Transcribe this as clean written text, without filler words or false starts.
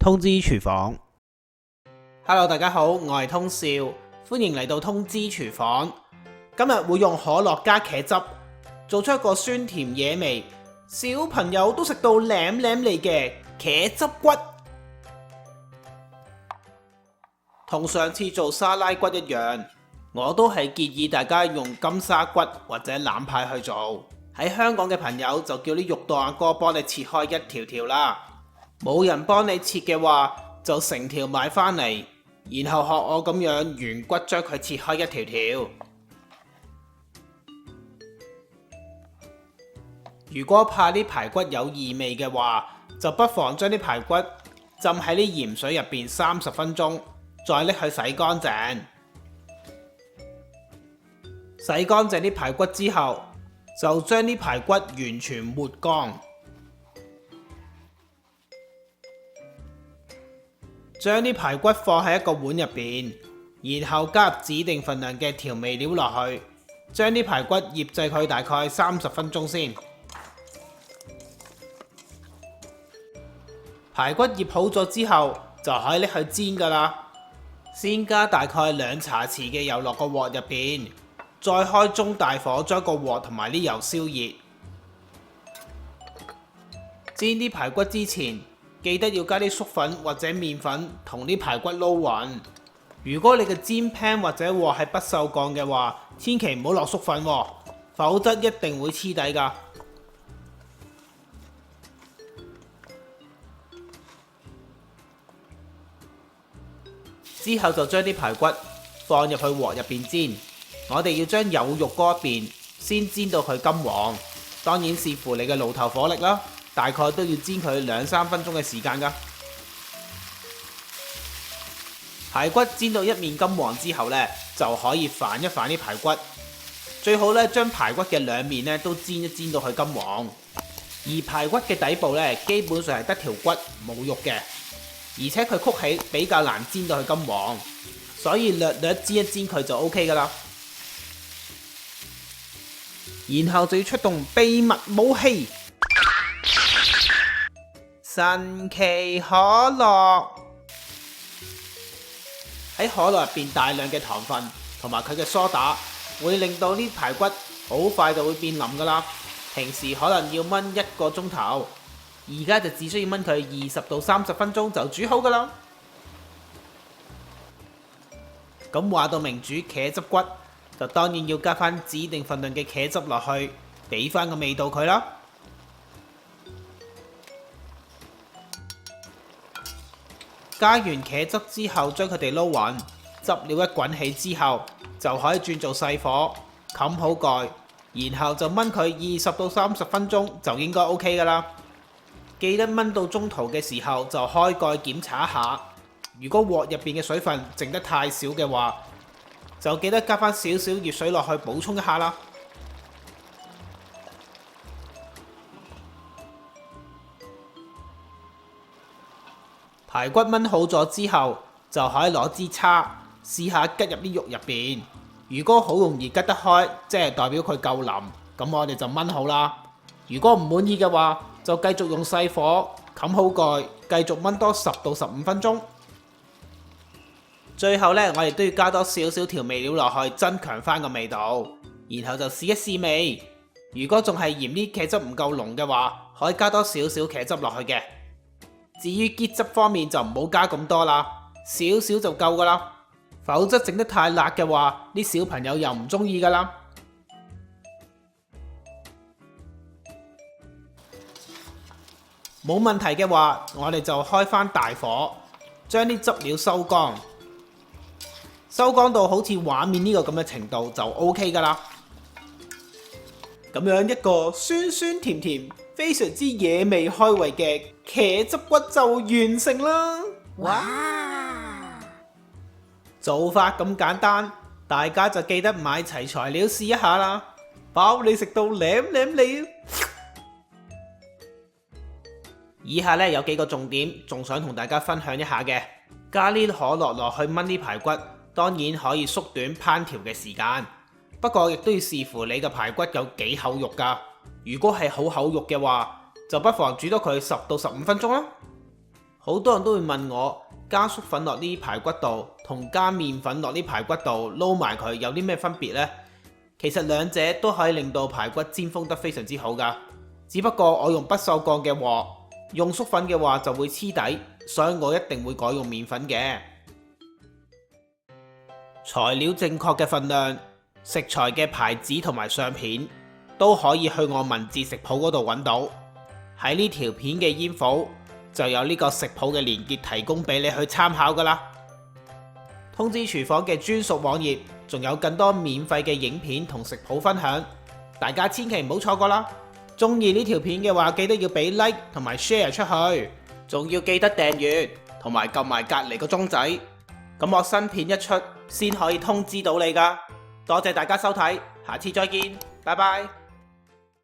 通知廚房。Hello， 大家好，我係通少，歡迎嚟到通知廚房。今日會用可樂加茄汁，做出一個酸甜野味，小朋友都食到舐舐嚟嘅茄汁骨。同上次做沙拉骨一樣，我都係建議大家用金沙骨或者腩排去做。喺香港嘅朋友就叫啲肉檔阿哥幫你切開一條條啦。冇人幫你切嘅話，就成條買返嚟，然後學我咁樣原骨將佢切開一條條。如果怕啲排骨有異味嘅話，就不妨將啲排骨浸喺啲鹽水入邊30分鐘，再拎去洗乾淨。洗乾淨啲排骨之後，就將啲排骨完全抹乾。將啲排骨放喺一個碗入邊，然後加入指定份量嘅調味料落去，將啲排骨醃製佢大概30分鐘先。排骨醃好咗之後，就可以拎去煎㗎喇。先加大概2茶匙嘅油落個鑊入邊，再開中大火將個鑊同埋啲油燒熱。煎啲排骨之前，記得要加啲粟粉或者麵粉同啲排骨撈勻。如果你嘅煎 pan 或者鑊係不鏽鋼嘅話，千祈唔好落粟粉喎，否則一定會黐底㗎。之後就將啲排骨放入去鑊入邊煎。我哋要將有肉嗰一邊先煎到佢金黃，當然視乎你嘅爐頭火力啦。大概都要煎佢2-3分鐘嘅時間㗎。排骨煎到一面金黃之後呢，就可以反一反啲排骨。最好呢，將排骨嘅兩面呢都煎一煎到佢金黃。而排骨嘅底部呢，基本上係得條骨冇肉嘅，而且佢曲起比較難煎到佢金黃，所以略略煎一煎佢就 OK 㗎啦。然後就要出動秘密武器。神奇可樂。喺可樂入邊大量嘅糖分同埋佢嘅梳打，會令到啲排骨好快就會變腍噶啦。平時可能要燜1個鐘頭，而家就只需要燜佢20到30分鐘就煮好噶啦。咁話到明煮茄汁骨，就當然要加翻指定份量嘅茄汁落去，俾翻個味道佢啦。加完茄汁之後，將佢哋撈勻，汁料一滾起之後，就可以轉做細火，冚好蓋，然後就燜佢20到30分鐘就應該 OK 噶啦。記得燜到中途嘅時候就開蓋檢查一下，如果鑊入邊嘅水分剩得太少嘅話，就記得加翻少少熱水落去補充一下啦。排骨燜好咗之後，就可以攞支叉試下吉入啲肉入邊。如果好容易吉得開，即係代表佢夠腍，咁我哋就燜好啦。如果唔滿意嘅話，就繼續用細火冚好蓋，繼續燜多10到15分鐘。最後呢，我哋都要加多少少調味料落去，增強翻個味道。然後就試一試味。如果仲係嫌啲茄汁唔夠濃嘅話，可以加多少少茄汁落去嘅。至於結汁方面就唔好加咁多啦，少少就夠噶啦，否則整得太辣嘅話，啲小朋友又唔中意噶啦。冇問題嘅話，我哋就開翻大火，將啲汁料收乾，收乾到好似畫面呢個咁嘅程度就 OK 噶啦。咁樣一個酸酸甜甜，非常之野味開胃嘅茄汁骨就完成啦！哇！做法咁簡單，大家就記得買齊材料試一下啦，包你食到舐舐脷。以下呢有幾個重點，仲想同大家分享一下嘅。加啲可樂落去燜啲排骨，當然可以縮短烹調嘅時間，不過亦都要視乎你嘅排骨有幾厚肉㗎。如果係好厚肉嘅話，就不妨煮多佢10到15分鐘啦。好多人都會問我，加粟粉落呢排骨度同加麵粉落呢排骨度撈埋佢有啲咩分別呢？其實兩者都可以令到排骨煎封得非常之好㗎，只不過我用不鏽鋼嘅鑊，用粟粉嘅話就會黐底，所以我一定會改用麵粉嘅。材料正確嘅份量、食材嘅牌子同埋相片都可以去我文字食譜嗰度揾到。喺呢條片嘅煙火就有呢個食譜嘅連結提供俾你去參考㗎啦。通知廚房嘅專屬網頁仲有更多免費嘅影片同食譜分享，大家千祈唔好錯過啦！中意呢條片嘅話，記得要俾 like 同埋 share 出去，仲要記得訂閱同埋撳埋隔離個鐘仔，咁我新片一出先可以通知到你㗎。多謝大家收睇，下次再見，拜拜。